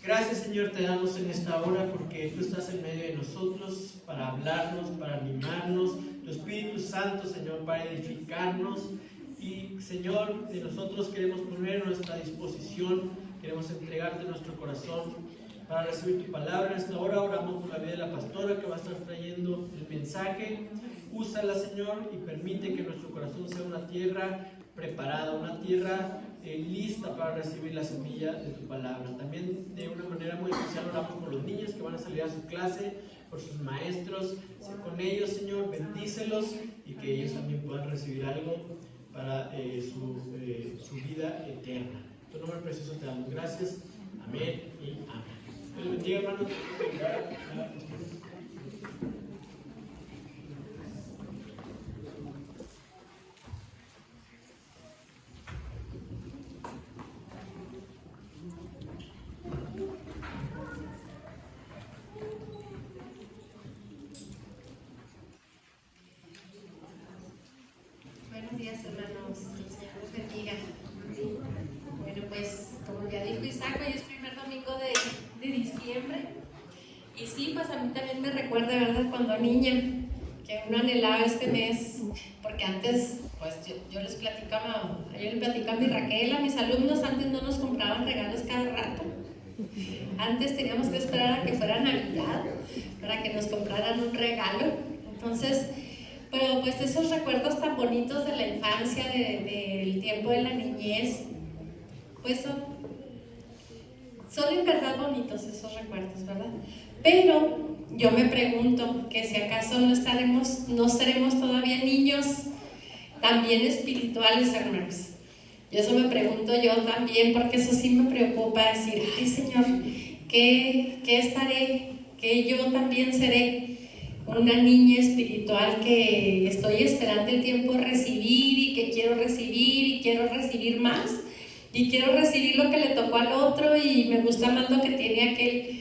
Gracias, Señor, te damos en esta hora porque tú estás en medio de nosotros para hablarnos, para animarnos. Tu Espíritu Santo, Señor, para edificarnos. Y, Señor, de nosotros queremos poner nuestra disposición, queremos entregarte nuestro corazón para recibir tu palabra. En esta hora oramos por la vida de la pastora que va a estar trayendo el mensaje. Úsala, Señor, y permite que nuestro corazón sea una tierra preparada, una tierra lista para recibir la semilla de tu palabra. También de una manera muy especial oramos por los niños que van a salir a su clase, por sus maestros. Sé con ellos, Señor, bendícelos y que ellos también puedan recibir algo para su vida eterna. En tu nombre precioso te damos gracias. Amén y amén. Dios les bendiga, hermanos. Buenos días, hermanos. El Señor los bendiga. Bueno, pues, como ya dijo Isaac, hoy es primer domingo de diciembre. Y sí, pues a mí también me recuerda, ¿verdad?, cuando niña, que uno anhelaba este mes, porque antes, pues yo les platicaba a mi Raquel, a mis alumnos, antes no nos compraban regalos cada rato. Antes teníamos que esperar a que fuera Navidad para que nos compraran un regalo. Entonces, pero pues esos recuerdos tan bonitos de la infancia, del tiempo de la niñez, pues son en verdad bonitos esos recuerdos, ¿verdad? Pero yo me pregunto que si acaso no seremos todavía niños también espirituales, hermanos. Y eso me pregunto yo también, porque eso sí me preocupa, decir, ay, Señor, ¿qué estaré? ¿Que yo también seré una niña espiritual que estoy esperando el tiempo de recibir y que quiero recibir más y quiero recibir lo que le tocó al otro y me gusta más lo que tiene aquel?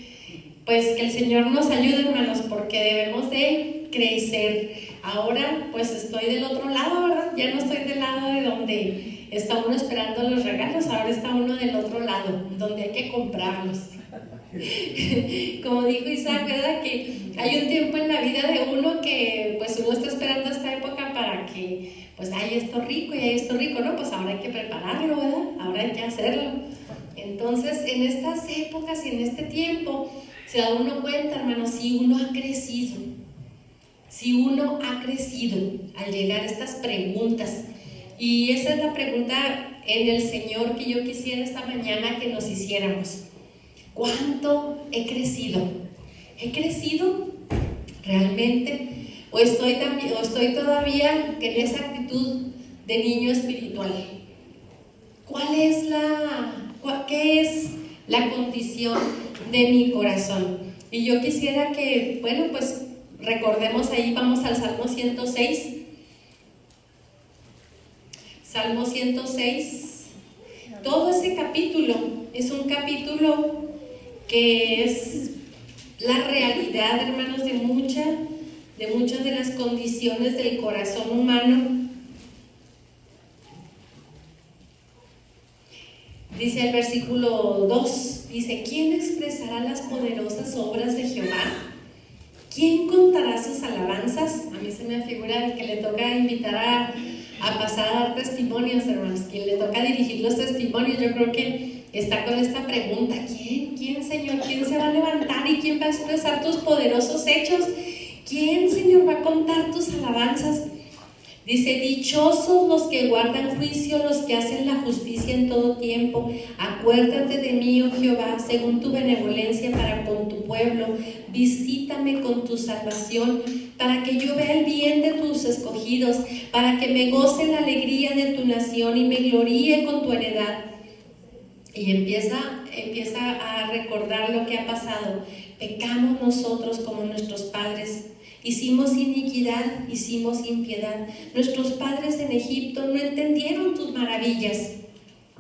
Pues que el Señor nos ayude, hermanos, porque debemos de crecer. Ahora pues estoy del otro lado, ¿verdad? Ya no estoy del lado de donde está uno esperando los regalos, ahora está uno del otro lado, donde hay que comprarlos. Como dijo Isaac, ¿verdad?, que hay un tiempo en la vida de uno que pues uno está esperando esta época para que pues hay esto rico y hay esto rico, ¿no? Pues ahora hay que prepararlo, ¿verdad? Ahora hay que hacerlo. Entonces, en estas épocas y en este tiempo se da uno cuenta, hermanos, si uno ha crecido al llegar a estas preguntas. Y esa es la pregunta en el Señor que yo quisiera esta mañana que nos hiciéramos. ¿Cuánto he crecido? ¿He crecido realmente? ¿O estoy todavía en esa actitud de niño espiritual? ¿Qué es la condición de mi corazón? Y yo quisiera que, bueno, pues recordemos ahí, vamos al Salmo 106. Salmo 106. Todo ese capítulo es un capítulo que es la realidad, hermanos, de muchas de las condiciones del corazón humano. Dice el versículo 2, dice, ¿quién expresará las poderosas obras de Jehová? ¿Quién contará sus alabanzas? A mí se me figura el que le toca invitar a pasar a dar testimonios, hermanos. Quien le toca dirigir los testimonios, yo creo que está con esta pregunta: ¿Quién, Señor? ¿Quién se va a levantar y quién va a expresar tus poderosos hechos? ¿Quién, Señor, va a contar tus alabanzas? Dice, dichosos los que guardan juicio, los que hacen la justicia en todo tiempo. Acuérdate de mí, oh Jehová, según tu benevolencia para con tu pueblo. Visítame con tu salvación, para que yo vea el bien de tus escogidos, para que me goce la alegría de tu nación y me gloríe con tu heredad. Y empieza a recordar lo que ha pasado. Pecamos nosotros como nuestros padres. Hicimos iniquidad, hicimos impiedad. Nuestros padres en Egipto no entendieron tus maravillas.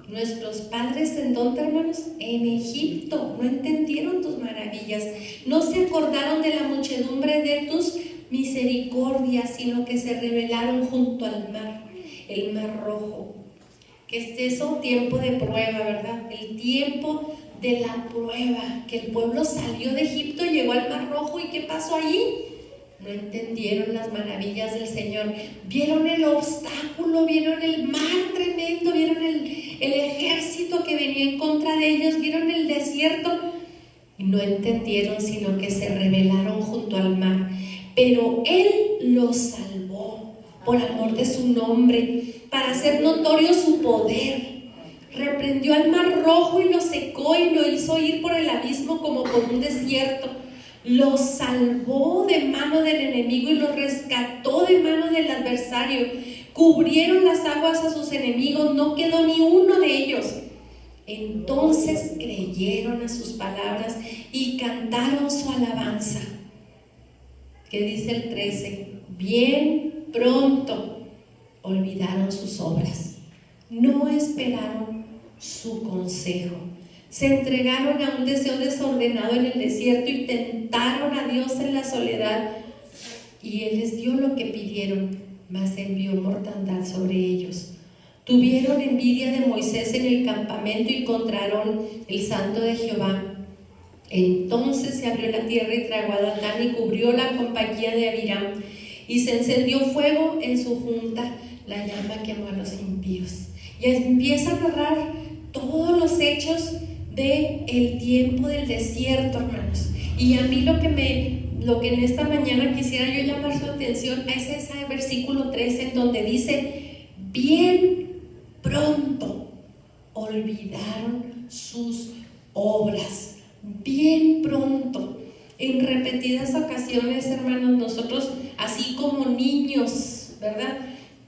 Nuestros padres, ¿en dónde, hermanos? En Egipto no entendieron tus maravillas. No se acordaron de la muchedumbre de tus misericordias, sino que se rebelaron junto al mar, el mar rojo. Que es eso, tiempo de prueba, ¿verdad? El tiempo de la prueba, que el pueblo salió de Egipto, llegó al Mar Rojo, ¿y qué pasó allí? No entendieron las maravillas del Señor, vieron el obstáculo, vieron el mar tremendo, vieron el ejército que venía en contra de ellos, vieron el desierto y no entendieron, sino que se rebelaron junto al mar. Pero Él los salvó por amor de su nombre, para hacer notorio su poder. Reprendió al Mar Rojo y lo secó y lo hizo ir por el abismo como por un desierto. Los salvó de mano del enemigo y los rescató de mano del adversario. Cubrieron las aguas a sus enemigos, no quedó ni uno de ellos. Entonces creyeron a sus palabras y cantaron su alabanza. ¿Qué dice el 13? Bien pronto olvidaron sus obras, no esperaron su consejo. Se entregaron a un deseo desordenado en el desierto y tentaron a Dios en la soledad. Y Él les dio lo que pidieron, mas envió mortandad sobre ellos. Tuvieron envidia de Moisés en el campamento y contra Aarón, el santo de Jehová. Entonces se abrió la tierra y tragó a Datán y cubrió la compañía de Abiram. Y se encendió fuego en su junta, la llama quemó a los impíos. Y empieza a narrar todos los hechos del tiempo del desierto, hermanos. Y a mí lo que en esta mañana quisiera yo llamar su atención es ese versículo 13 en donde dice: bien pronto olvidaron sus obras. Bien pronto. En repetidas ocasiones, hermanos, nosotros, así como niños, ¿verdad?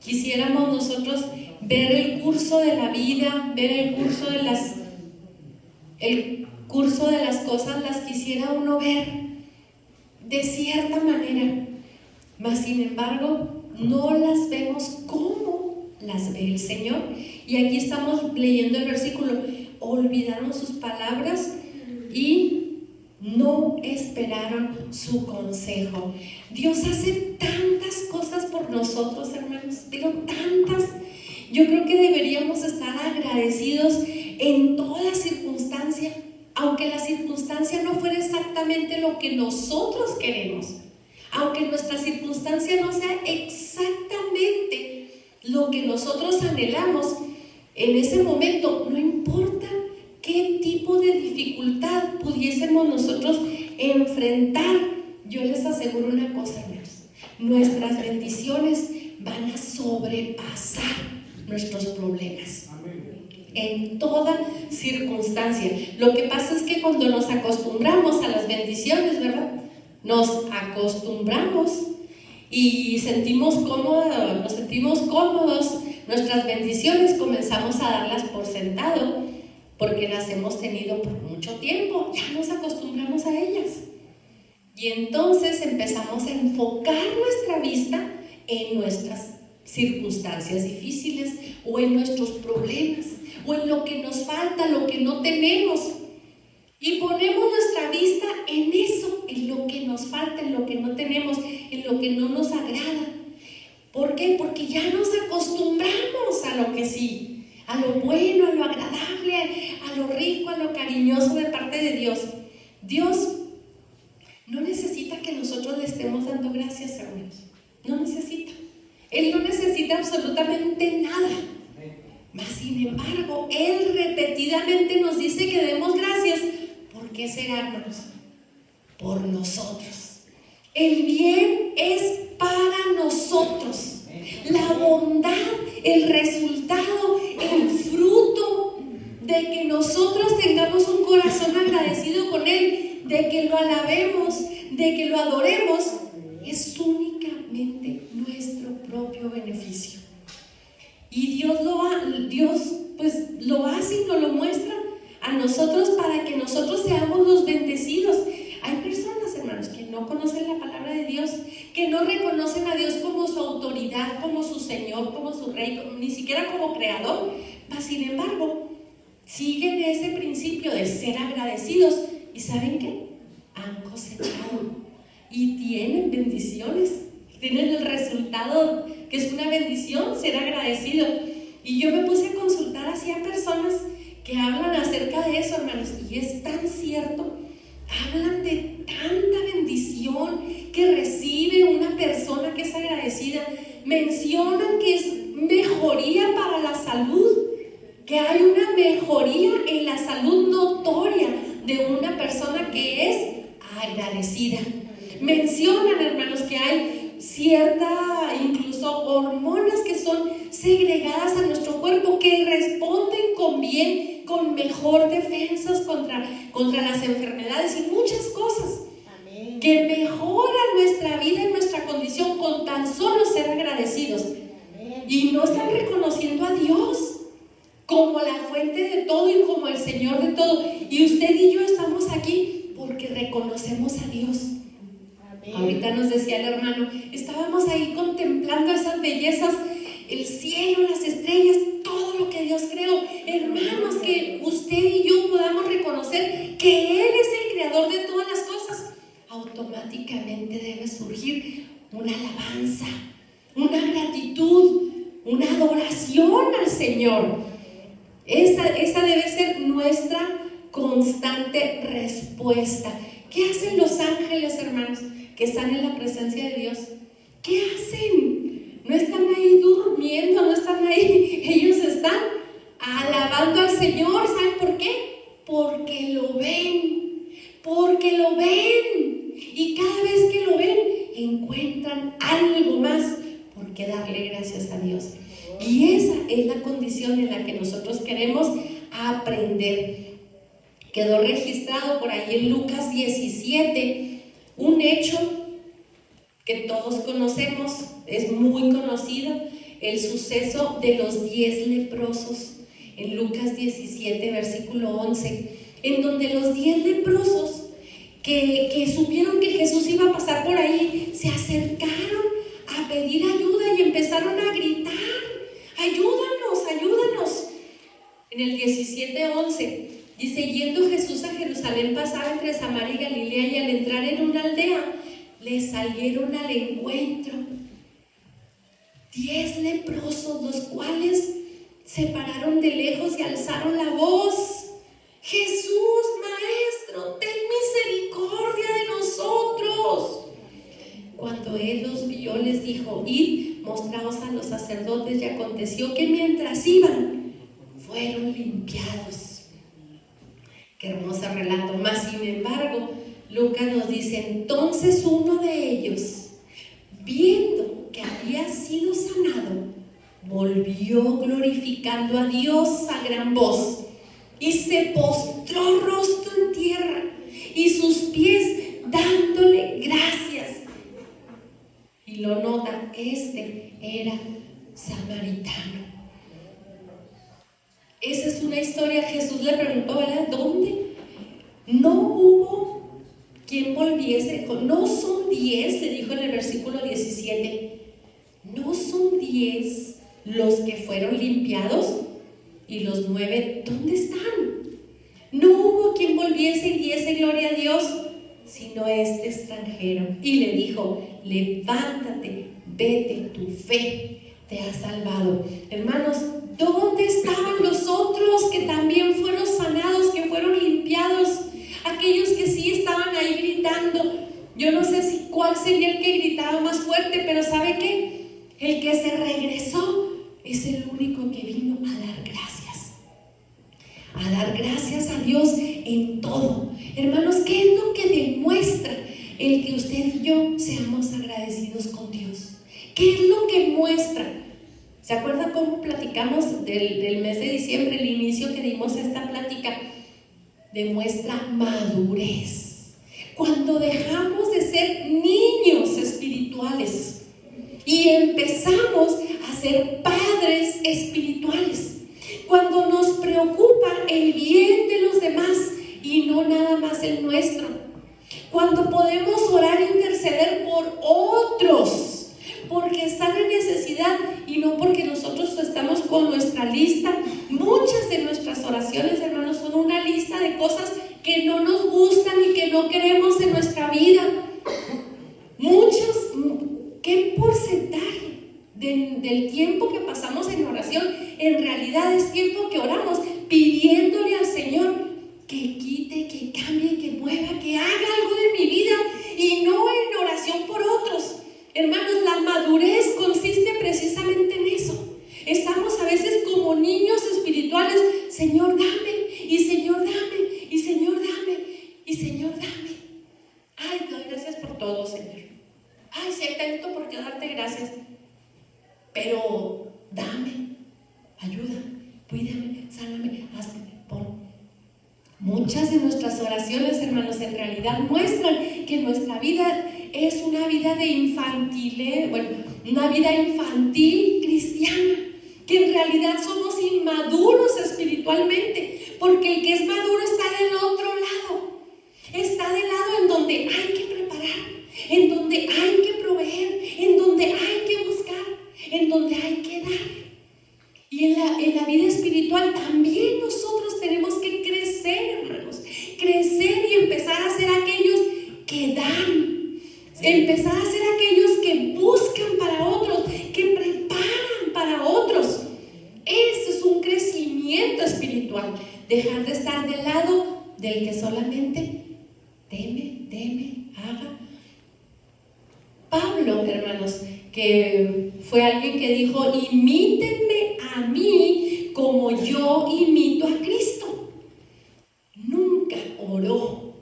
Quisiéramos nosotros ver el curso de la vida, ver el curso de las cosas, las quisiera uno ver de cierta manera, mas sin embargo no las vemos como las ve el Señor. Y aquí estamos leyendo el versículo: olvidaron sus palabras y no esperaron su consejo. Dios hace tantas cosas por nosotros, hermanos, pero tantas. Yo creo que deberíamos estar agradecidos en toda circunstancia, aunque la circunstancia no fuera exactamente lo que nosotros queremos, aunque nuestra circunstancia no sea exactamente lo que nosotros anhelamos. En ese momento, no importa qué tipo de dificultad pudiésemos nosotros enfrentar, yo les aseguro una cosa, hermanos: nuestras bendiciones van a sobrepasar nuestros problemas. En toda circunstancia. Lo que pasa es que cuando nos acostumbramos a las bendiciones, ¿verdad? Nos acostumbramos y nos sentimos cómodos, nuestras bendiciones comenzamos a darlas por sentado, porque las hemos tenido por mucho tiempo, ya nos acostumbramos a ellas. Y entonces empezamos a enfocar nuestra vista en nuestras circunstancias difíciles o en nuestros problemas o en lo que nos falta, lo que no tenemos, y ponemos nuestra vista en eso, en lo que nos falta, en lo que no tenemos, en lo que no nos agrada. ¿Por qué? Porque ya nos acostumbramos a lo que sí, a lo bueno, a lo agradable, a lo rico, a lo cariñoso de parte de Dios. Dios no necesita que nosotros le estemos dando gracias, hermanos. No necesita. Él no necesita absolutamente nada. Mas sin embargo, Él repetidamente nos dice que demos gracias. ¿Por qué será, hermanos? Por nosotros. El bien es para nosotros. La bondad, el resultado, el fruto de que nosotros tengamos un corazón agradecido con Él, de que lo alabemos, de que lo adoremos, es únicamente nuestro propio beneficio. Y Dios lo hace y nos lo muestra a nosotros para que nosotros seamos los bendecidos. Hay personas, hermanos, que no conocen la palabra de Dios, que no reconocen a Dios como su autoridad, como su Señor, como su Rey, ni siquiera como Creador. Mas, sin embargo, siguen ese principio de ser agradecidos. ¿Y saben qué? Han cosechado y tienen bendiciones, tienen el resultado que es una bendición ser agradecido. Y yo me puse a consultar hacia personas que hablan acerca de eso, hermanos, y es tan cierto. Hablan de tanta bendición que recibe una persona que es agradecida. Mencionan que es mejoría para la salud, que hay una mejoría en la salud notoria de una persona que es agradecida. Mencionan, hermanos, que hay cierta, incluso hormonas que son segregadas a nuestro cuerpo que responden con bien, con mejor defensas contra las enfermedades y muchas cosas. Amén. Que mejoran nuestra vida y nuestra condición con tan solo ser agradecidos. Amén. Y no están reconociendo a Dios como la fuente de todo y como el Señor de todo. Y usted y yo estamos aquí porque reconocemos a Dios. Amén. Ahorita nos decía el hermano, estábamos ahí contemplando esas bellezas, el cielo, las estrellas, todo lo que Dios creó. Hermanos, que usted y yo podamos reconocer que Él es el creador de todas las cosas. Automáticamente debe surgir una alabanza, una gratitud, una adoración al Señor. Esa debe ser nuestra constante respuesta. ¿Qué hacen los ángeles, hermanos, que están en la presencia de Dios? ¿Qué hacen? No están ahí durmiendo, no están ahí. Ellos están alabando al Señor. ¿Saben por qué? Porque lo ven. Porque lo ven. Y cada vez que lo ven, encuentran algo más por qué darle gracias a Dios. Y esa es la condición en la que nosotros queremos aprender. Quedó registrado por ahí en Lucas 17 un hecho que todos conocemos, es muy conocido, el suceso de los 10 leprosos, en Lucas 17, versículo 11, en donde los 10 leprosos que supieron que Jesús iba a pasar por ahí, se acercaron a pedir ayuda y empezaron a gritar: ayúdanos, ayúdanos. En el 17:11 dice: yendo Jesús a Jerusalén, pasaba entre Samaria y Galilea, y al entrar en una aldea le salieron al encuentro 10 leprosos, los cuales se pararon de lejos y alzaron la voz: Jesús, Maestro, ten misericordia de nosotros. Cuando Él los vio, les dijo: id, mostraos a los sacerdotes. Y aconteció que mientras iban, fueron limpiados. Qué hermoso relato. Mas sin embargo, Lucas nos dice: entonces uno de ellos, viendo que había sido sanado, volvió glorificando a Dios a gran voz, y se postró rostro en tierra, y sus pies dándole gracias. Y lo nota, este era samaritano. Esa es una historia. Jesús le preguntó, ¿verdad? ¿Dónde? No hubo quien volviese. Dijo, no son 10, le dijo en el versículo 17. No son 10 los que fueron limpiados, y los 9, ¿dónde están? No hubo quien volviese y diese gloria a Dios, sino este extranjero. Y le dijo: levántate, vete, tu fe te ha salvado. Hermanos, ¿dónde estaban los otros que también fueron sanados, que fueron limpiados? Aquellos que sí estaban ahí gritando. Yo no sé cuál sería el que gritaba más fuerte, pero ¿sabe qué? El que se regresó es el único que vino a dar gracias. A dar gracias a Dios en todo. Hermanos, ¿qué es lo que demuestra el que usted y yo seamos agradecidos con Dios? ¿Qué es lo que muestra? ¿Se acuerdan cómo platicamos del mes de diciembre, el inicio que dimos a esta plática? Demuestra madurez. Cuando dejamos de ser niños espirituales y empezamos a ser padres espirituales. Cuando nos preocupa el bien de los demás y no nada más el nuestro. Cuando podemos orar e interceder por otros, porque están en necesidad y no porque nosotros estamos con nuestra lista. Muchas de nuestras oraciones, hermanos, son una lista de cosas que no nos gustan y que no queremos en nuestra vida. ¿Qué porcentaje del tiempo que pasamos en oración en realidad es tiempo que oramos pidiendo todo, Señor. Ay, sí hay tanto por qué darte gracias. Pero dame, ayuda, cuídame, sáname, hazme, pon. Muchas de nuestras oraciones, hermanos, en realidad muestran que nuestra vida es una vida de una vida infantil cristiana, que en realidad somos inmaduros espiritualmente, porque el que es maduro está del otro lado, está del lado en donde hay que preparar, en donde hay que proveer, en donde hay que buscar, en donde hay que dar. Y en la vida espiritual también nosotros tenemos que crecer, hermanos. Crecer y empezar a ser aquellos que dan. Empezar a ser aquellos que buscan para otros, que preparan para otros. Eso es un crecimiento espiritual. Dejar de estar del lado del que solamente deme, haga. Pablo, hermanos, que fue alguien que dijo: imítenme a mí como yo imito a Cristo. Nunca oró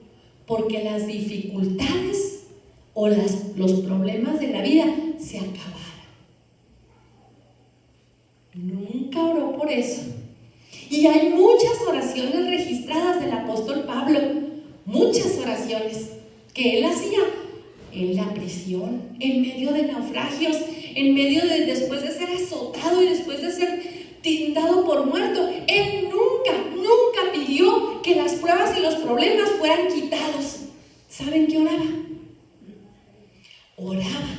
porque las dificultades o los problemas de la vida se acabaran. Nunca oró por eso. Y hay muchas oraciones registradas del apóstol Pablo, muchas oraciones que él hacía en la prisión, en medio de naufragios, en medio de después de ser azotado y después de ser dado por muerto. Él nunca pidió que las pruebas y los problemas fueran quitados. ¿Saben qué oraba? Oraba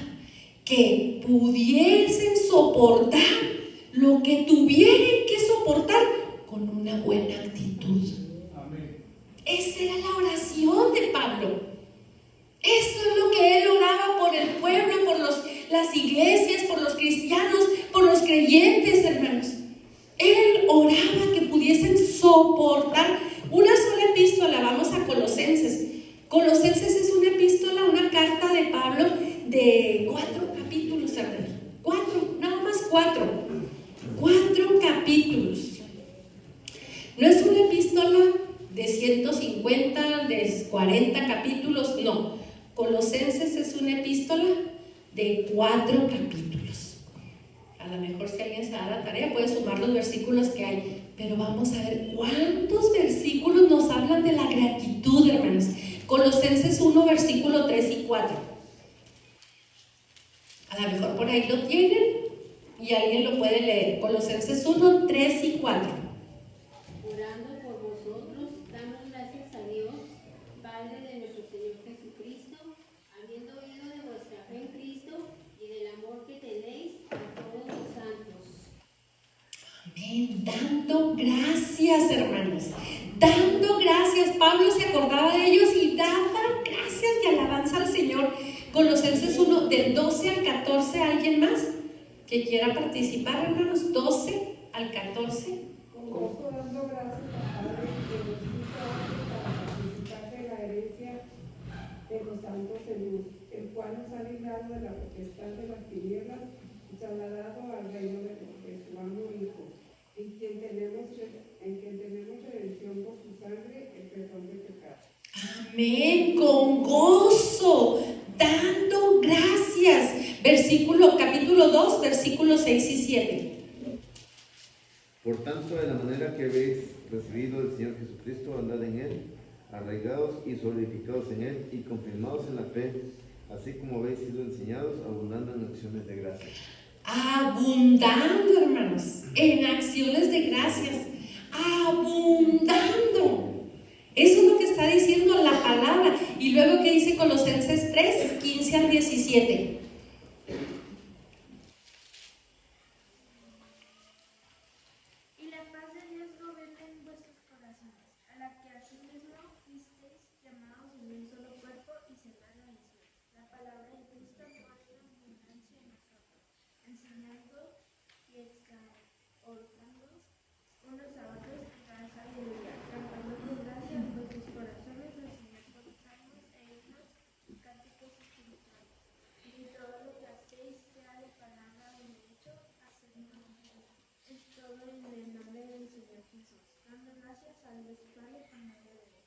que pudiesen soportar lo que tuvieran que soportar con una buena actitud. Esa era la oración de Pablo. Eso es lo que él oraba por el pueblo, por las iglesias, por los cristianos, por los creyentes, hermanos. Él oraba que pudiesen soportar. Una sola epístola, vamos a Colosenses. Colosenses es una epístola, una carta de Pablo de 4 capítulos, hermanos. 4, nada más 4. 4 capítulos. No es una epístola de 150, de 40 capítulos, no. Colosenses es una epístola de 4 capítulos. A lo mejor si alguien se da la tarea puede sumar los versículos que hay, pero vamos a ver cuántos versículos nos hablan de la gratitud, hermanos. Colosenses 1, versículo 3 y 4. A lo mejor por ahí lo tienen y alguien lo puede leer. Colosenses 1, 3 y 4. Orando por vosotros, damos gracias a Dios, Padre de nuestro Señor Jesucristo, habiendo oído de vuestra fe en Cristo y del amor que tenéis a todos los santos. Amén. Dando gracias, hermanos. Dando gracias. Pablo se acordaba de ellos y daba gracias y alabanza al Señor. Colosenses 1, del 12 al 14. ¿Alguien más que quiera participar, hermanos? 12 al 14. Con gozo dando gracias al Padre que nos hizo aptos para participar de la herencia de los santos en luz, el cual nos ha librado de la potestad de las tinieblas y trasladado al reino de su amado Hijo, en quien tenemos redención por su sangre, el perdón de pecados. Amén, con gozo, dando gracias. Capítulo 2, versículos 6 y 7. Por tanto, de la manera que habéis recibido del Señor Jesucristo, andad en Él, arraigados y solidificados en Él y confirmados en la fe, así como habéis sido enseñados, abundando en acciones de gracia. Abundando, hermanos, en acciones de gracias. Abundando. Eso es lo que está diciendo la palabra. Y luego que dice Colosenses 3, 15 al 17. Y la paz de Dios gobierne en vuestros corazones, a la que asimismo fuisteis llamados en un solo cuerpo y será la misma. La palabra de Cristo mora en abundancia en nosotros, enseñando y exhortándonos unos a otros en cada sabiduría, cantando con gracia en vuestros corazones al Señor con salmos e himnos y cánticos espirituales. Y todo lo que hacéis, sea de palabra o de hecho, hacedlo en todo en el nombre del Señor Jesús, dando gracias al Dios Padre por medio de él.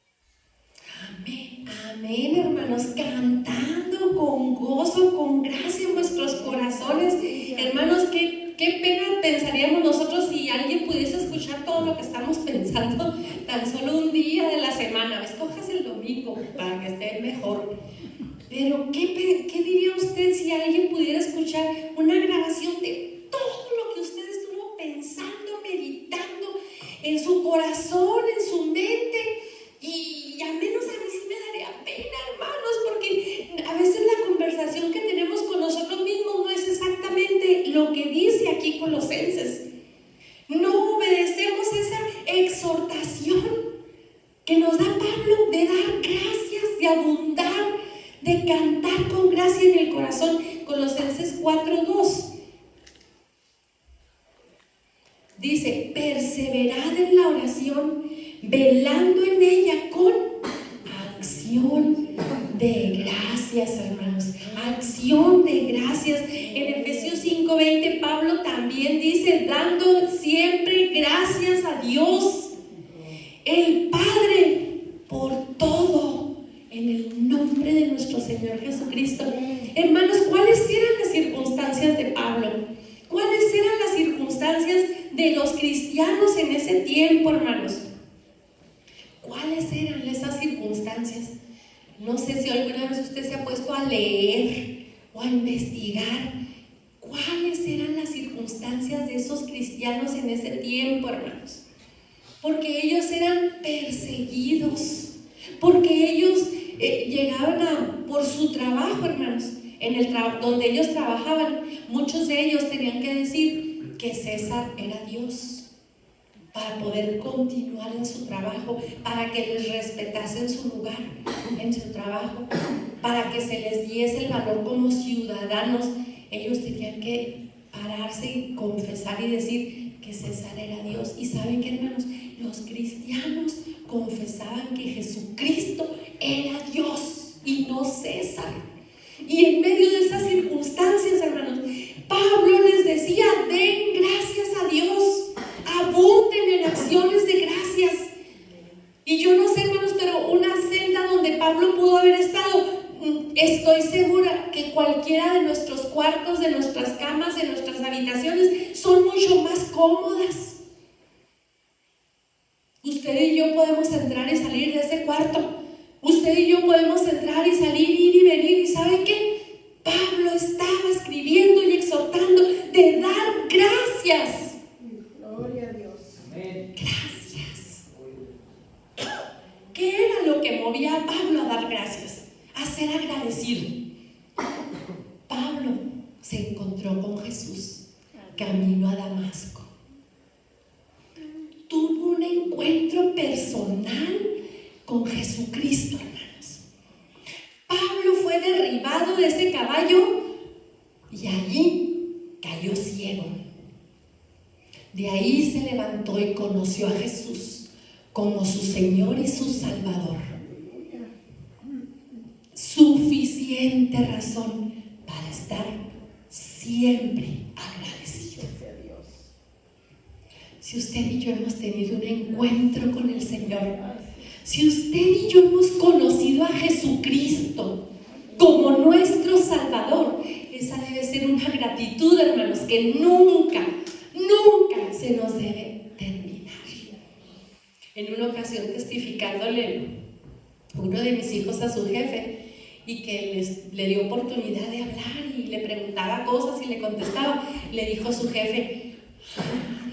Amén. Amén, hermanos, cantando con gozo, con gracia en vuestros corazones. Hermanos, qué pena pensaríamos nosotros si alguien pudiese escuchar todo lo que estamos pensando tan solo un día de la semana. Escojas el domingo para que esté mejor. Pero ¿qué diría usted si alguien pudiera escuchar una grabación de todo lo que usted estuvo pensando, meditando en su corazón, en su mente? Y al menos a mí sí me daría pena, hermanos, porque a veces la conversación que tenemos con nosotros mismos no es exactamente lo que dice aquí Colosenses. No obedecemos esa exhortación que nos da Pablo de dar gracias, de abundar, de cantar con gracia en el corazón. Colosenses 4:2 dice: perseverad en la oración, velando en ella con acción de gracias, hermanos. Acción de gracias. En Efesios 5:20 Pablo también dice: dando siempre gracias a Dios el Padre por todo, en el nombre de nuestro Señor Jesucristo. Hermanos, ¿cuáles eran las circunstancias de Pablo? ¿Cuáles eran las circunstancias de los cristianos en ese tiempo, hermanos? ¿Cuáles eran esas circunstancias? No sé si alguna vez usted se ha puesto a leer o a investigar cuáles eran las circunstancias de esos cristianos en ese tiempo, hermanos. Porque ellos eran perseguidos, porque ellos llegaban por su trabajo, hermanos, donde ellos trabajaban, muchos de ellos tenían que decir que César era Dios para poder continuar en su trabajo, para que les respetasen su lugar en su trabajo, para que se les diese el valor como ciudadanos. Ellos tenían que pararse y confesar y decir que César era Dios. Y ¿saben qué, hermanos? Los cristianos confesaban que Jesucristo era Dios y no César. Y en medio de esas circunstancias, hermanos, Pablo les decía: den gracias a Dios, abunden en acciones de gracias. Y yo no sé, hermanos, pero una celda donde Pablo pudo haber estado, estoy segura que cualquiera de nuestros cuartos, de nuestras camas, de nuestras habitaciones son mucho más cómodas. Usted y yo podemos entrar y salir de ese cuarto. Usted y yo podemos entrar y salir, ir y venir. ¿Y sabe qué? Pablo estaba escribiendo y exhortando de dar gracias. Gloria a Dios. Gracias. ¿Qué era lo que movía a Pablo a dar gracias? A ser agradecido. Pablo se encontró con Jesús camino a Damasco. Tuvo un encuentro personal con Jesucristo, hermanos. Pablo fue derribado de ese caballo y allí cayó ciego. De ahí se levantó y conoció a Jesús como su Señor y su Salvador. Suficiente razón para estar siempre agradecido. Si usted y yo hemos tenido un encuentro con el Señor, si usted y yo hemos conocido a Jesucristo como nuestro Salvador, esa debe ser una gratitud, hermanos, que nunca se nos debe terminar. En una ocasión, testificándole uno de mis hijos a su jefe, y que le dio oportunidad de hablar y le preguntaba cosas y le contestaba, le dijo a su jefe: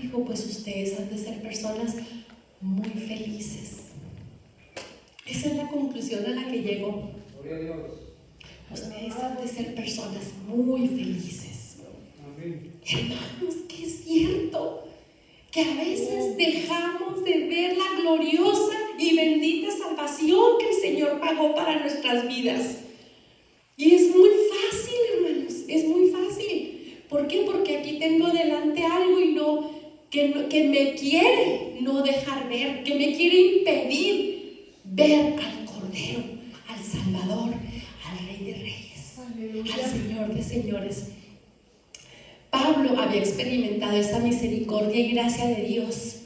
dijo, pues ustedes han de ser personas muy felices. Esa es la conclusión a la que llegó. Ustedes han de ser personas muy felices. Hermanos, que es cierto que a veces dejamos de ver la gloriosa y bendita salvación que el Señor pagó para nuestras vidas. Y es muy fácil, hermanos, es muy fácil. ¿Por qué? Porque aquí tengo delante algo y que me quiere no dejar ver, que me quiere impedir ver al Cordero, al Salvador, al Rey de Reyes, al Señor de Señores. Pablo había experimentado esa misericordia y gracia de Dios.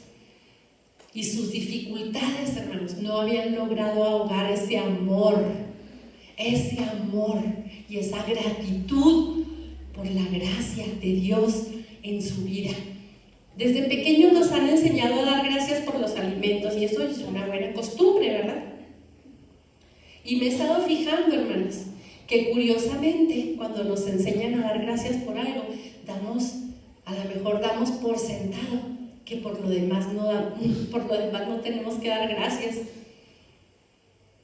y sus dificultades, hermanos, no habían logrado ahogar ese amor y esa gratitud por la gracia de Dios en su vida. Desde pequeños nos han enseñado a dar gracias por los alimentos y eso es una buena costumbre, ¿verdad? Y me he estado fijando, hermanos, que curiosamente cuando nos enseñan a dar gracias por algo, a lo mejor damos por sentado que por lo demás no tenemos que dar gracias.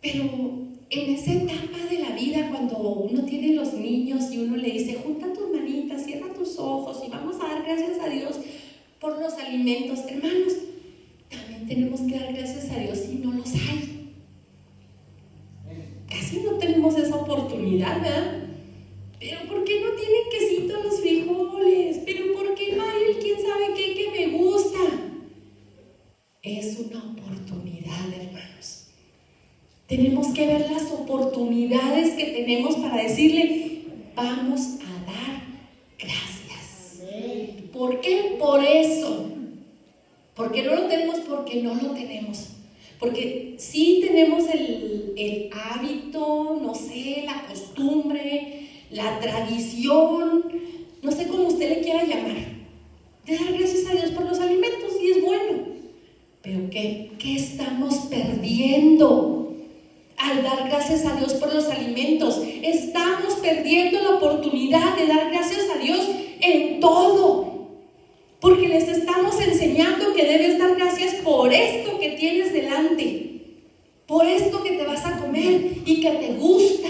Pero en esa etapa de la vida, cuando uno tiene los niños y uno le dice, junta tus manitas, cierra tus ojos y vamos a dar gracias a Dios por los alimentos, hermanos, también tenemos que dar gracias a Dios si no los hay. Casi no tenemos esa oportunidad, ¿verdad? Pero ¿por qué no tienen quesito los frijoles? ¿Pero por qué no hay el quién sabe qué que me gusta? Es una oportunidad, hermanos. Tenemos que ver las oportunidades que tenemos para decirle, vamos a dar gracias. ¿Por qué? Por eso. ¿Por qué no lo tenemos? Porque no lo tenemos. Porque sí tenemos el hábito, no sé, la costumbre, la tradición, no sé cómo usted le quiera llamar, de dar gracias a Dios por los alimentos, y es bueno. Pero ¿qué estamos perdiendo al dar gracias a Dios por los alimentos? Estamos perdiendo la oportunidad de dar gracias a Dios en todo. Porque les estamos enseñando que debes dar gracias por esto que tienes delante, por esto que te vas a comer y que te gusta.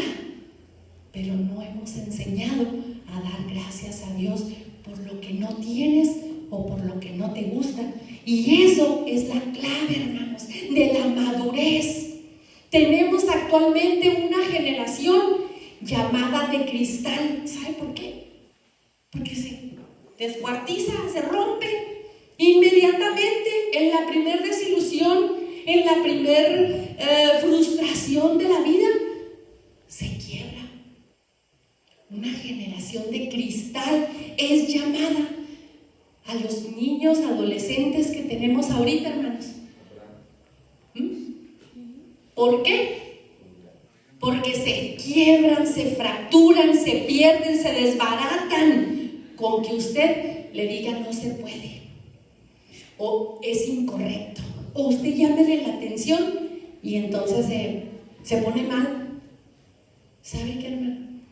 Pero no hemos enseñado a dar gracias a Dios por lo que no tienes o por lo que no te gusta. Y eso es la clave, hermanos, de la madurez. Tenemos actualmente una generación llamada de cristal. ¿Sabe por qué? Porque se descuartiza, se rompe inmediatamente en la primer desilusión, en la primer frustración de la vida, se quiebra. Una generación de cristal es llamada a los niños, adolescentes que tenemos ahorita, hermanos. ¿Por qué? Porque se quiebran, se fracturan, se pierden, se desbaratan con que usted le diga no se puede, o es incorrecto, o usted llámele la atención y entonces se pone mal. ¿Sabe qué, hermano?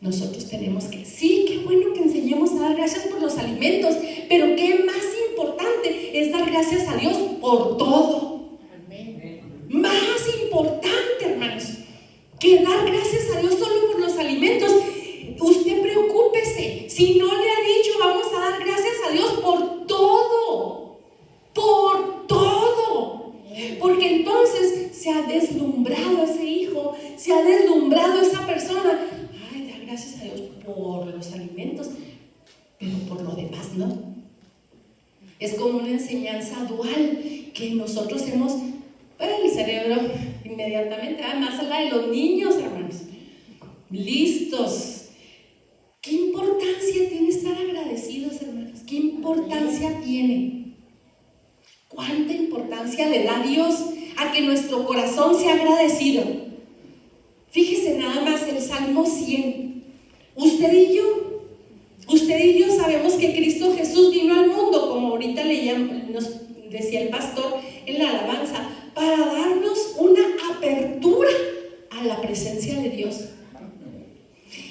Nosotros tenemos que, sí, qué bueno que enseñemos a dar gracias por los alimentos, pero qué más importante es dar gracias a Dios por todo. Amén. Más importante, hermanos, que dar gracias a Dios solo por los alimentos. Usted preocúpese, si no le ha dicho vamos a dar gracias a Dios por todo, porque entonces se ha deslumbrado ese hijo, se ha deslumbrado esa persona. Ay, dar gracias a Dios por los alimentos, pero por lo demás no. Es como una enseñanza dual que nosotros hemos, el cerebro inmediatamente, más la de los niños, hermanos, listos. ¿Qué importancia tiene estar agradecidos, hermanos? ¿Qué importancia tiene? ¿Cuánta importancia le da Dios a que nuestro corazón sea agradecido? Fíjese nada más el Salmo 100. Usted y yo sabemos que Cristo Jesús vino al mundo, como ahorita nos decía el pastor en la alabanza, para darnos una apertura a la presencia de Dios.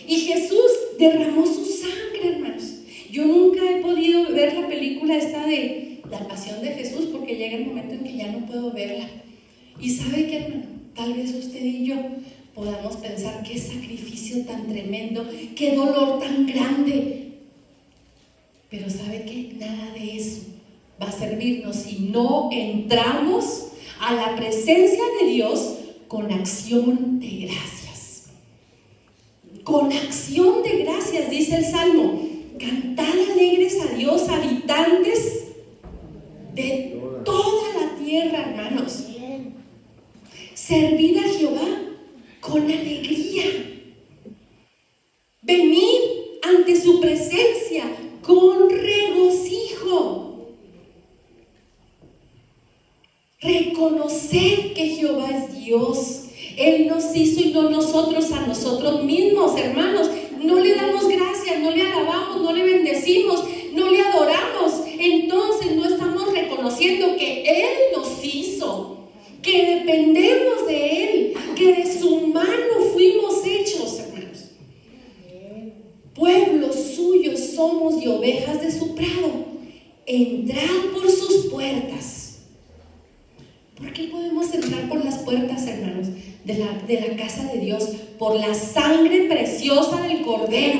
Y Jesús derramó su sangre, hermanos. Yo nunca he podido ver la película esta de La Pasión de Jesús, porque llega el momento en que ya no puedo verla. Y ¿sabe qué, hermano? Tal vez usted y yo podamos pensar qué sacrificio tan tremendo, qué dolor tan grande. Pero ¿sabe qué? Nada de eso va a servirnos si no entramos a la presencia de Dios con acción de gracias. Con acción de gracias, dice el Salmo. Cantad alegres a Dios, habitantes de toda la tierra, hermanos. Servid a Jehová con alegría. Venid ante su presencia con regocijo. Él nos hizo y no nosotros a nosotros mismos, hermanos. No le damos gracias, no le alabamos, no le bendecimos, no le adoramos. Entonces no estamos reconociendo que Él nos hizo, que dependemos de Él, que de su mano fuimos hechos, hermanos. Pueblo suyo somos y ovejas de su prado. Entrad por sus puertas. ¿Por qué podemos entrar por las puertas, hermanos, de la casa de Dios? Por la sangre preciosa del Cordero.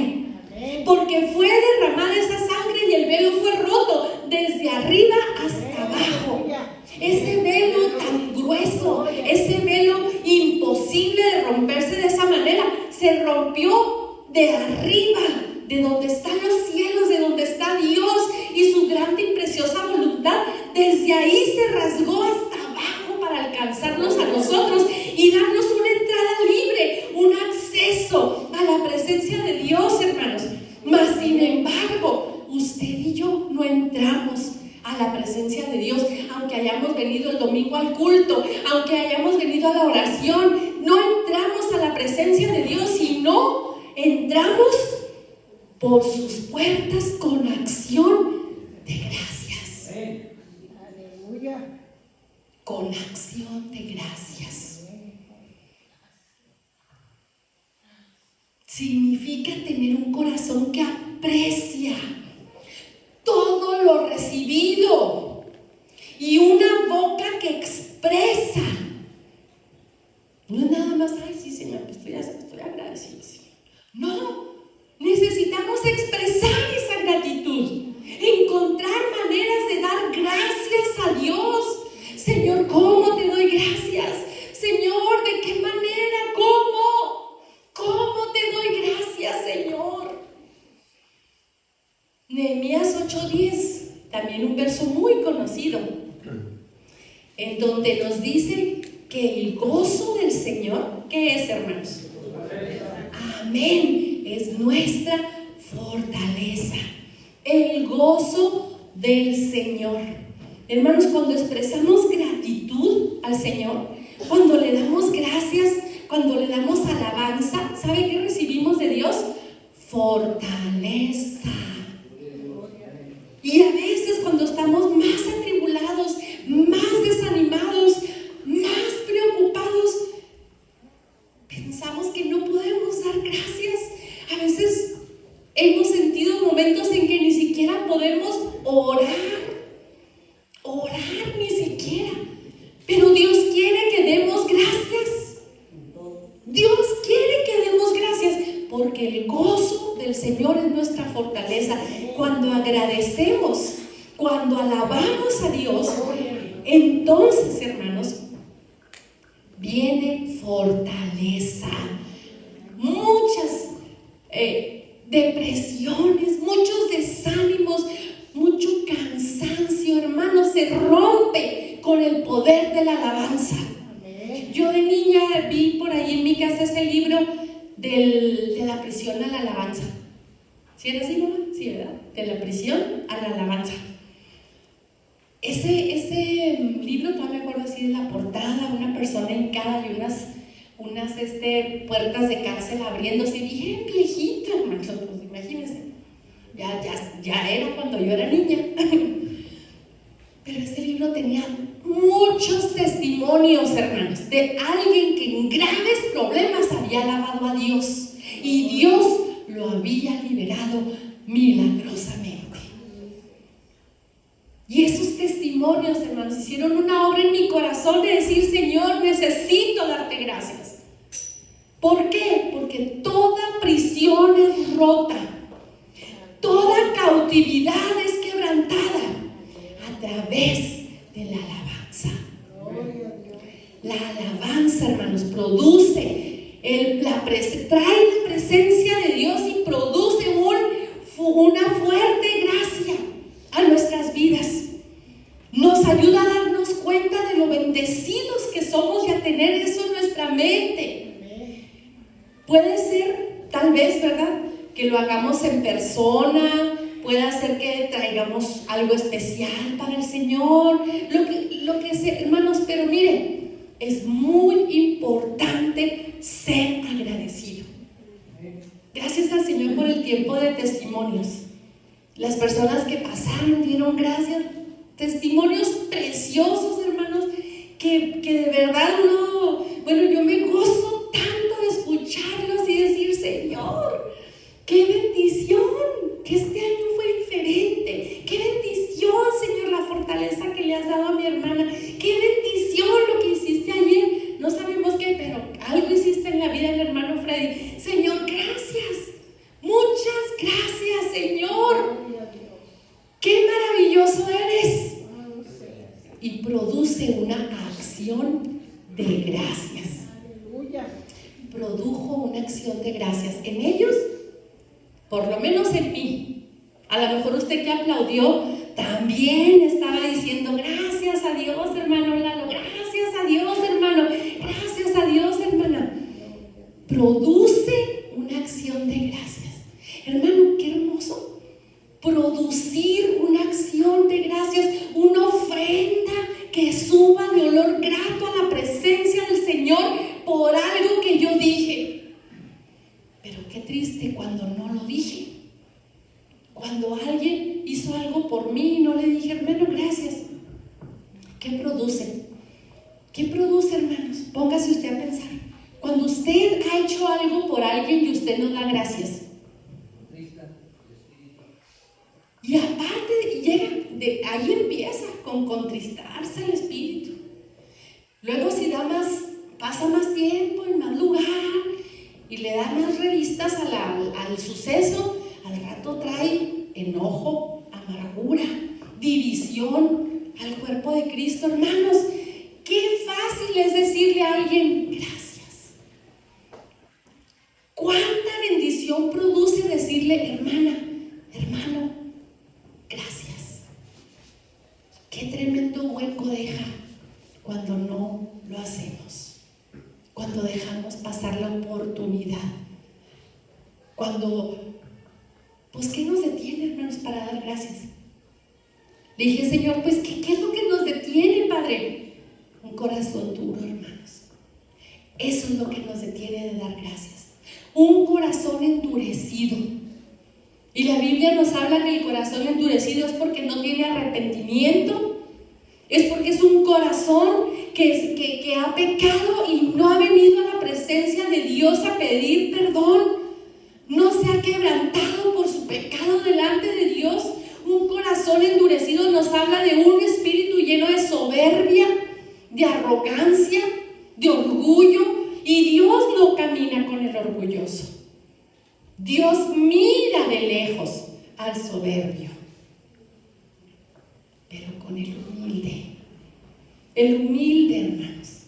Porque fue derramada esa sangre y el velo fue roto desde arriba hasta abajo. Ese velo tan grueso, ese velo imposible de romperse de esa manera, se rompió de arriba, de donde están los cielos, de donde está Dios y su grande y preciosa voluntad. Desde ahí se rasgó hasta abajo para alcanzarnos a nosotros y darnos una entrada libre, un acceso a la presencia de Dios, hermanos. Mas sin embargo, usted y yo no entramos a la presencia de Dios, aunque hayamos venido el domingo al culto, aunque hayamos venido a la oración. No entramos a la presencia de Dios, sino entramos por sus puertas con acción de gracias. Aleluya. Con acción de gracias. Significa tener un corazón que aprecia todo lo recibido y una boca que expresa. No es nada más, ay, sí, Señor, estoy agradecido, Señor. No, necesitamos expresar esa gratitud, encontrar maneras de dar gracias a Dios. Señor, ¿cómo te doy gracias? Señor, ¿de qué manera? ¿Cómo te doy gracias, Señor? Nehemías 8:10, también un verso muy conocido, en donde nos dice que el gozo del Señor, ¿qué es, hermanos? Amén, es nuestra fortaleza. El gozo del Señor. Hermanos, cuando expresamos gratitud al Señor, cuando le damos gracias, cuando le damos alabanza, ¿sabe qué recibimos de Dios? Fortaleza. Y a veces cuando estamos más atribulados, más desanimados, más preocupados, pensamos que no podemos dar gracias. A veces hemos sentido momentos en que ni siquiera podemos orar ni siquiera. Pero Dios quiere que demos gracias. Dios quiere que demos gracias, porque el gozo del Señor es nuestra fortaleza. Cuando agradecemos, cuando alabamos a Dios, entonces, hermanos, viene fortaleza. Muchas depresiones, muchos desánimos, mucho cansancio, hermanos, se rompe con el poder de la alabanza. Yo de niña vi por ahí en mi casa ese libro de la prisión a la alabanza. ¿Sí era así, mamá? Sí, ¿verdad? De la prisión a la alabanza. Ese libro, todavía me acuerdo así de la portada, una persona hincada y unas puertas de cárcel abriéndose, bien viejito, hermanos, pues imagínense. Ya era cuando yo era niña. Pero ese libro tenía muchos testimonios, hermanos, de alguien que en graves problemas había alabado a Dios y Dios lo había liberado milagrosamente. Y esos testimonios, hermanos, hicieron una obra en mi corazón de decir: Señor, necesito darte gracias. ¿Por qué? Porque toda prisión es rota, toda cautividad es quebrantada a través de la alabanza. La alabanza, hermanos, trae la presencia de Dios y produce una fuerte gracia a nuestras vidas. Nos ayuda a darnos cuenta de lo bendecidos que somos y a tener eso en nuestra mente. Puede ser, tal vez, ¿verdad?, que lo hagamos en persona. Puede ser que traigamos algo especial para el Señor, lo que sea, hermanos, pero miren, es muy importante ser agradecido. Gracias al Señor por el tiempo de testimonios. Las personas que pasaron dieron gracias. Testimonios preciosos, hermanos, que de verdad yo me gozo tanto de escucharlos y decir, Señor, qué bendición que este año fue diferente. Qué bendición, Señor, la fortaleza que le has dado a mi hermana. Qué bendición lo que hiciste ayer. No sabemos qué, pero algo hiciste en la vida del hermano Freddy. Señor, gracias. Muchas gracias, Señor. Qué maravilloso eres. Y produce una acción de gracias. Produjo una acción de gracias en ellos, por lo menos en mí. A lo mejor usted que aplaudió también estaba diciendo gracias a Dios, hermano Lalo, gracias a Dios, hermano, gracias a Dios, hermana. Produce una acción de gracias. Hermano, qué hermoso producir una acción de gracias, una ofrenda que suba de olor grato a la presencia del Señor por algo que yo dije. Pero qué triste cuando no lo dije. Cuando alguien hizo algo por mí y no le dije, hermano, gracias. ¿Qué produce? ¿Qué produce, hermanos? Póngase usted a pensar. Cuando usted ha hecho algo por alguien y usted no da gracias. Y aparte llega, ahí empieza con contristarse el espíritu. Luego si pasa más tiempo en más lugar y le da más revistas al suceso, al rato trae enojo, amargura, división al cuerpo de Cristo. Hermanos, qué fácil es decirle a alguien gracias. Cuánta bendición produce decirle hermana, hermano, gracias. Qué tremendo hueco deja cuando no lo hacemos, cuando dejamos pasar la oportunidad, pues ¿qué nos detiene, hermanos, para dar gracias? Le dije, Señor, pues ¿qué es lo que nos detiene, Padre? Un corazón duro, hermanos. Eso es lo que nos detiene de dar gracias. Un corazón endurecido. Y la Biblia nos habla que el corazón endurecido es porque no tiene arrepentimiento, es porque es un corazón que ha pecado y no ha venido a la presencia de Dios a pedir perdón, no se ha quebrantado por su pecado delante de Dios. Un corazón endurecido nos habla de un espíritu lleno de soberbia, de arrogancia, de orgullo, y Dios no camina con el orgulloso. Dios mira de lejos al soberbio, pero con el humilde, hermanos.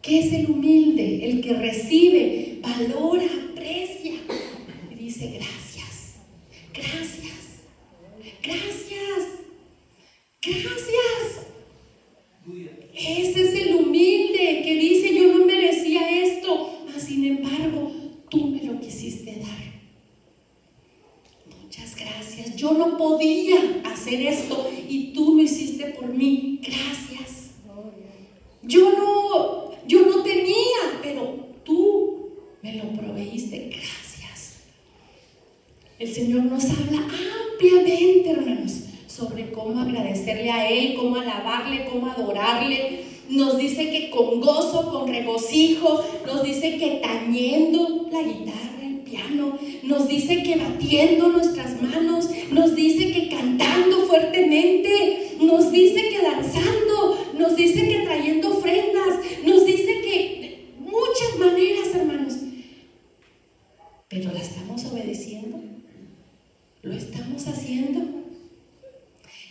¿Qué es el humilde? El que recibe, valora, aprecia y dice gracias, gracias, gracias, gracias. Ese es el humilde que dice yo no merecía esto, mas sin embargo tú me lo quisiste dar. Muchas gracias. Yo no podía hacer esto y tú lo hiciste por mí. Gracias. Yo no tenía, pero tú me lo proveíste. Gracias. El Señor nos habla ampliamente, hermanos, sobre cómo agradecerle a Él, cómo alabarle, cómo adorarle. Nos dice que con gozo, con regocijo, nos dice que tañendo la guitarra, el piano, nos dice que batiendo nuestras manos, nos dice que cantando fuertemente, nos dice que danzando, nos dice que trayendo ofrendas, nos dice que de muchas maneras, hermanos. Pero ¿la estamos obedeciendo? ¿Lo estamos haciendo?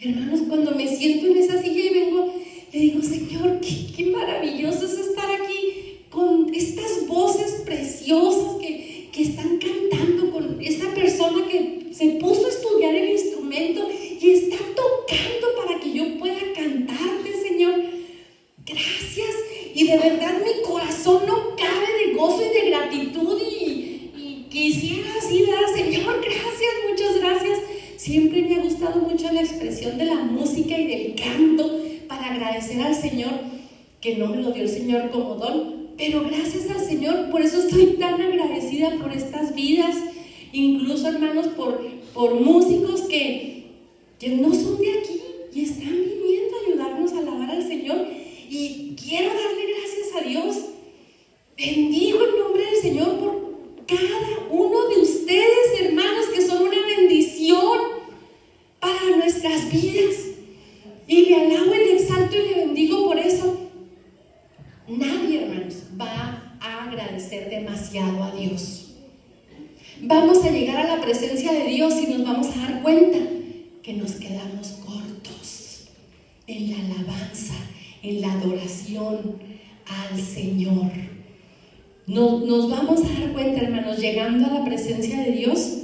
Hermanos, cuando me siento en esa silla y vengo, le digo, Señor, qué maravilloso es estar aquí con estas voces preciosas que están cantando, con esta persona que se puso a estudiar el instrumento y está tocando para que yo pueda cantarte, Señor. Gracias. Y de verdad mi corazón no cabe de gozo y de gratitud y quisiera así dar, Señor, gracias, muchas gracias. Siempre me ha gustado mucho la expresión de la música y del canto para agradecer al Señor, que no me lo dio el Señor como don, pero gracias al Señor Señor. Por eso estoy tan agradecida por estas vidas, incluso, hermanos, por músicos que no son de aquí y están viniendo a ayudarnos a alabar al Señor. Y quiero darle gracias a Dios. Bendigo el nombre del Señor por cada uno de ustedes, hermanos, que son una bendición para nuestras vidas. Y le alabo y le exalto y le bendigo por eso. Nadie, hermanos, va a agradecer demasiado a Dios. Vamos a llegar a la presencia de Dios y nos vamos a dar cuenta que nos quedamos cortos en la alabanza, en la adoración al Señor. Nos vamos a dar cuenta, hermanos, llegando a la presencia de Dios,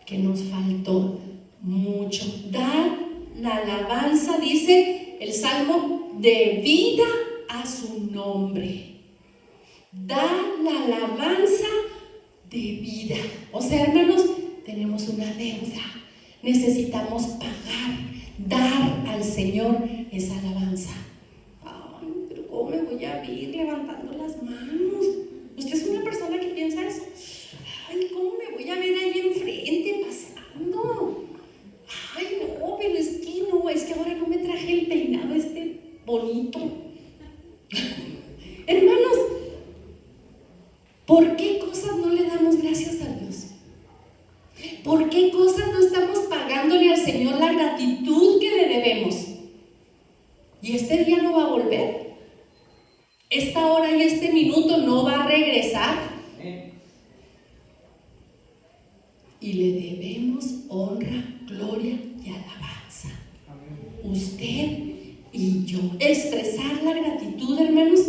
que nos faltó mucho. Dar la alabanza, dice el Salmo, de vida a su nombre. Dar la alabanza de vida. O sea, hermanos, tenemos una deuda. Necesitamos pagar, dar al Señor esa alabanza. Ay, pero ¿cómo me voy a ir levantando las manos? ¿Usted es una persona que piensa eso? Ay, ¿cómo me voy a ver ahí enfrente pasando? Ay, no, pero es que ahora no me traje el peinado bonito. Hermanos, ¿por qué cosas no le damos gracias a Dios? ¿Por qué cosas no estamos pagándole al Señor la gratitud que le debemos? Y este día no va a volver. Esta hora y este minuto no va a regresar. Y le debemos honra, gloria y alabanza. Usted y yo. Expresar la gratitud, hermanos,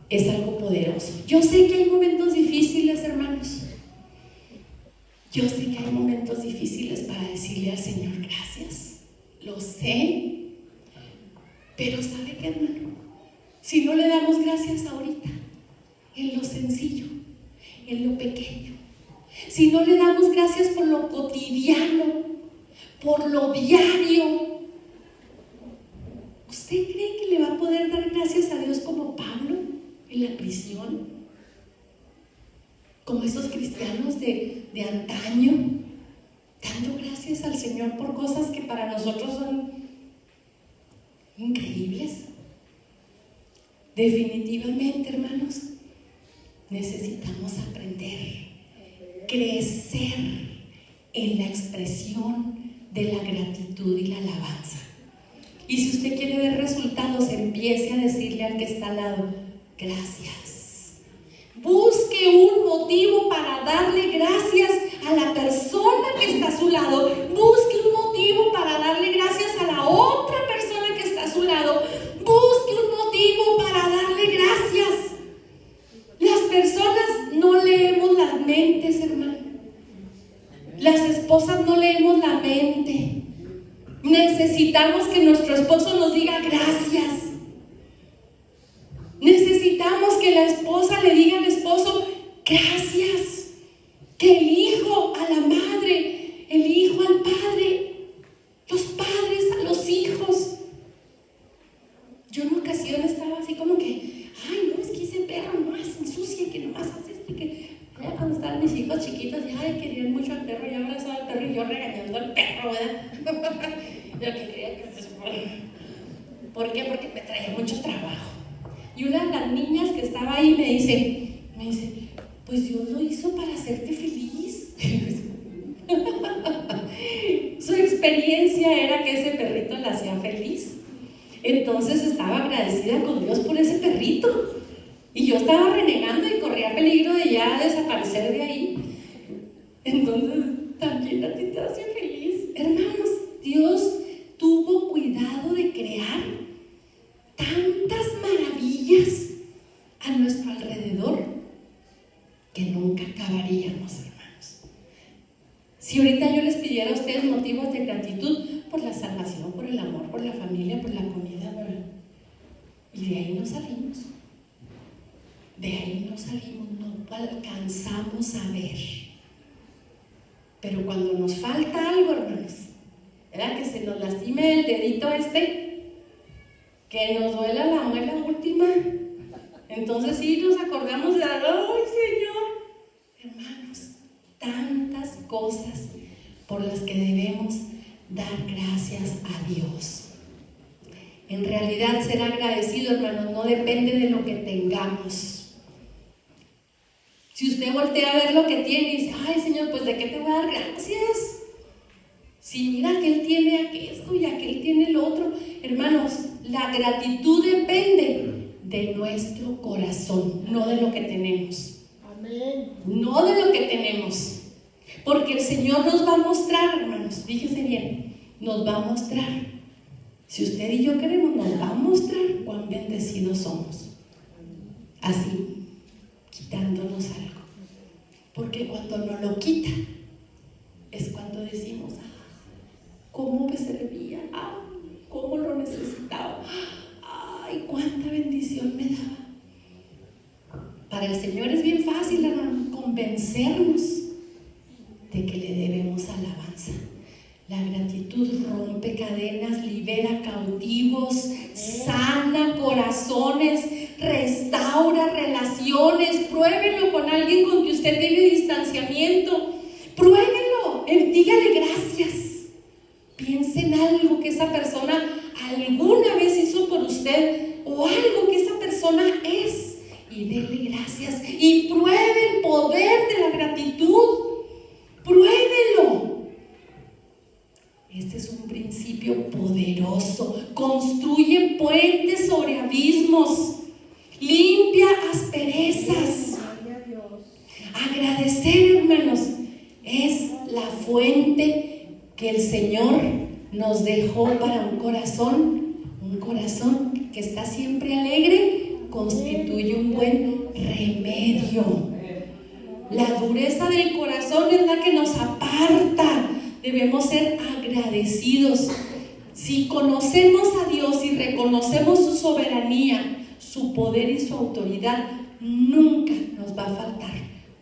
es algo poderoso. Yo sé que hay momentos difíciles, hermanos. Yo sé que hay momentos difíciles para decirle al Señor gracias. Lo sé. Pero ¿sabe qué, hermano? Si no le damos gracias ahorita, en lo sencillo, en lo pequeño, si no le damos gracias por lo cotidiano, por lo diario, ¿usted cree que le va a poder dar gracias a Dios como Pablo en la prisión? Como esos cristianos de antaño, dando gracias al Señor por cosas que para nosotros son increíbles. Definitivamente, hermanos, necesitamos aprender, crecer en la expresión de la gratitud y la alabanza. Y si usted quiere ver resultados, empiece a decirle al que está al lado, gracias. Busque un motivo para darle gracias a la persona que está a su lado. Busque un motivo para darle gracias a la otra persona que está a su lado. Busque un motivo para darle gracias. Las personas no leemos las mentes, hermano. Las esposas no leemos la mente. Necesitamos que nuestro esposo nos diga gracias. Necesitamos que la esposa le diga al esposo gracias. Que el hijo a la madre, el hijo al padre, los padres a los hijos. Yo en ocasiones estaba así como que, ay, no, es que ese perro nomás se ensucia, que nomás hace esto, que ya cuando estaban mis hijos chiquitos, ya ay, querían mucho al perro, ya abrazaba al perro y yo regañando al perro, ¿verdad? Yo que quería que se supone. ¿Por qué? Porque me traía mucho trabajo. Y una de las niñas que estaba ahí me dice, pues Dios lo hizo para hacerte feliz. Su experiencia era que ese perrito la hacía feliz. Entonces estaba agradecida con Dios por ese perrito. Y yo estaba renegando y corría peligro de ya desaparecer de ahí. Entonces también a ti te hace feliz. Hermanos, Dios tuvo cuidado de crear tantas maravillas a nuestro alrededor que nunca acabaríamos, hermanos. Si ahorita yo les pidiera a ustedes motivos de gratitud por la salvación, por el amor, por la familia, por la comida, y de ahí no salimos. De ahí no salimos, no alcanzamos a ver. Pero cuando nos falta algo, hermanos, ¿verdad? Que se nos lastime el dedito que nos duela la muela última, Entonces sí nos acordamos de, ¡ay, Señor! Hermanos, tantas cosas por las que debemos dar gracias a Dios. En realidad, ser agradecido, hermanos, no depende de lo que tengamos. Si usted voltea a ver lo que tiene y dice, ay, Señor, pues ¿de qué te voy a dar gracias? Si mira que Él tiene esto y aquel tiene lo otro. Hermanos, la gratitud depende de nuestro corazón, no de lo que tenemos. Amén. No de lo que tenemos. Porque el Señor nos va a mostrar, hermanos, fíjense bien, nos va a mostrar. Si usted y yo queremos, nos va a mostrar cuán bendecidos somos. Así, quitándonos algo. Porque cuando nos lo quita, es cuando decimos, ¿cómo me servía? ¿Cómo lo necesitaba? ¡Ay, cuánta bendición me daba! Para el Señor es bien fácil, hermano, convencernos de que le debemos alabanza. La gratitud rompe cadenas, libera cautivos, sana corazones, restaura relaciones. Pruébenlo con alguien con que usted tiene distanciamiento. Pruébenlo, dígale gracias. Piense en algo que esa persona alguna vez hizo por usted o algo que esa persona es y dele gracias y pruebe el poder de la gratitud. Pruébelo. Este es un principio poderoso. Construye puentes sobre abismos. Limpia asperezas. Agradecer, hermanos, es la fuente que el Señor nos dejó para un corazón que está siempre alegre, constituye un buen remedio. La dureza del corazón es la que nos aparta. Debemos ser agradecidos. Si conocemos a Dios y reconocemos su soberanía, su poder y su autoridad, nunca nos va a faltar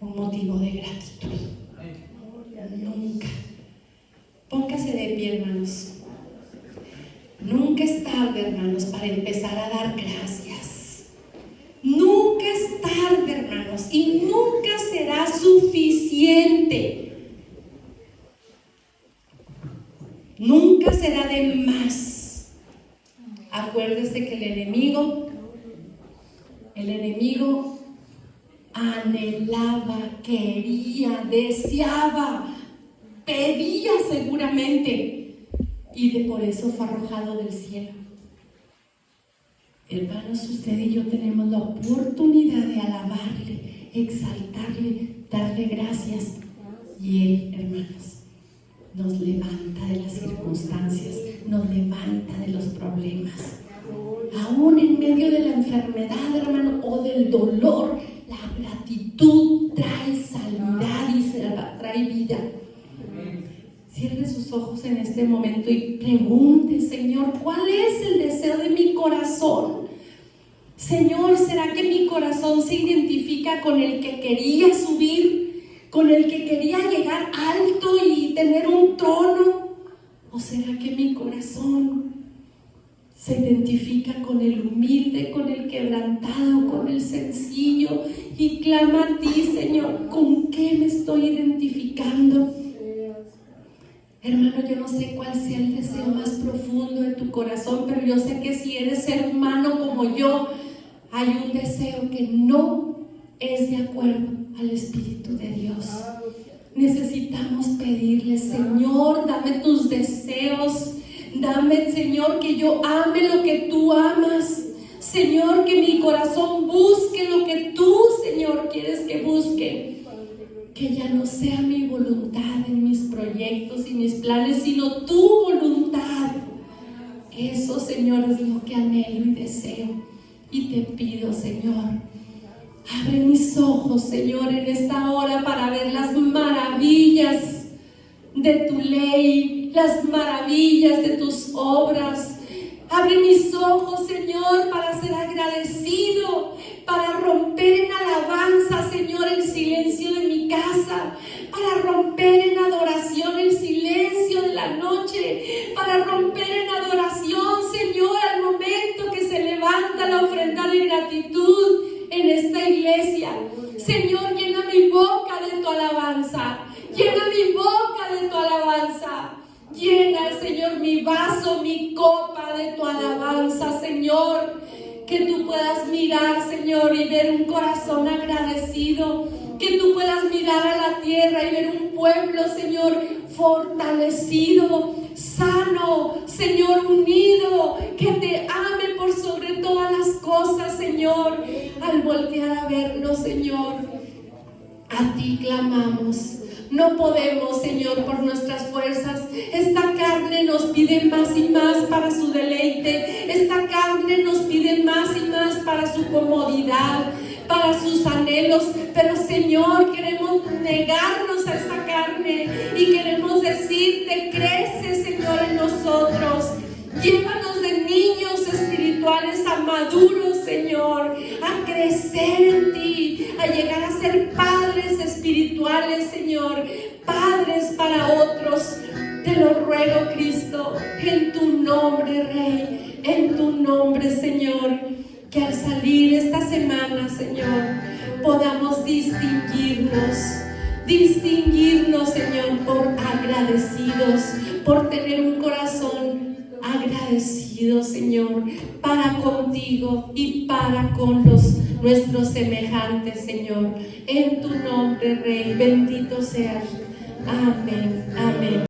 un motivo de gratitud. Nunca. Póngase de pie, hermanos. Nunca es tarde, hermanos, para empezar a dar gracias. Nunca es tarde, hermanos, y nunca será suficiente. Nunca será de más. Acuérdese que el enemigo anhelaba, quería, deseaba, pedía seguramente, y por eso fue arrojado del cielo. Hermanos, usted y yo tenemos la oportunidad de alabarle, exaltarle, darle gracias, y Él, hermanos, nos levanta de las circunstancias, nos levanta de los problemas. Aún en medio de la enfermedad, hermano, o del dolor, la gratitud trae sanidad y trae vida. Cierre sus ojos en este momento y pregunte, Señor, ¿cuál es el deseo de mi corazón? Señor, ¿será que mi corazón se identifica con el que quería subir, con el que quería llegar alto y tener un trono? ¿O será que mi corazón se identifica con el humilde, con el quebrantado, con el sencillo y clama a ti, Señor? ¿Con qué me estoy identificando? Hermano, yo no sé cuál sea el deseo más profundo de tu corazón, pero yo sé que si eres ser humano como yo, hay un deseo que no es de acuerdo al Espíritu de Dios. Necesitamos pedirle, Señor, dame tus deseos, dame, Señor, que yo ame lo que tú amas. Señor, que mi corazón busque lo que tú, Señor, quieres que busque. Que ya no sea mi voluntad en mis proyectos y mis planes, sino tu voluntad. Eso, Señor, es lo que anhelo y deseo. Y te pido, Señor, abre mis ojos, Señor, en esta hora para ver las maravillas de tu ley, las maravillas de tus obras. Abre mis ojos, Señor, para ser agradecido, para romper en alabanza, Señor, el silencio de mi casa, para romper en adoración el silencio de la noche, para romper en adoración, Señor, al momento que se levanta la ofrenda de gratitud, iglesia. Señor, llena mi boca de tu alabanza. Llena mi boca de tu alabanza. Llena, Señor, mi vaso, mi copa de tu alabanza, Señor. Que tú puedas mirar, Señor, y ver un corazón agradecido. Que tú puedas mirar a la tierra y ver un pueblo, Señor, fortalecido, sano, Señor, unido, que te ame por sobre todas las cosas, Señor. Al voltear a vernos, Señor, a ti clamamos. No podemos, Señor, por nuestras fuerzas. Esta carne nos pide más y más para su deleite. Esta carne nos pide más y más para su comodidad, para sus anhelos. Pero, Señor, queremos negarnos a esa carne y queremos decirte, crece, Señor, en nosotros. Llévanos de niños espirituales a maduros, Señor, a crecer en ti, a llegar a ser padres espirituales, Señor, padres para otros. Te lo ruego, Cristo, en tu nombre, Rey, en tu nombre, Señor, que al salir esta semana, Señor, podamos distinguirnos, Señor, por agradecidos, por tener un corazón agradecido, Señor, para contigo y para con nuestros semejantes, Señor. En tu nombre, Rey, bendito seas. Amén, amén.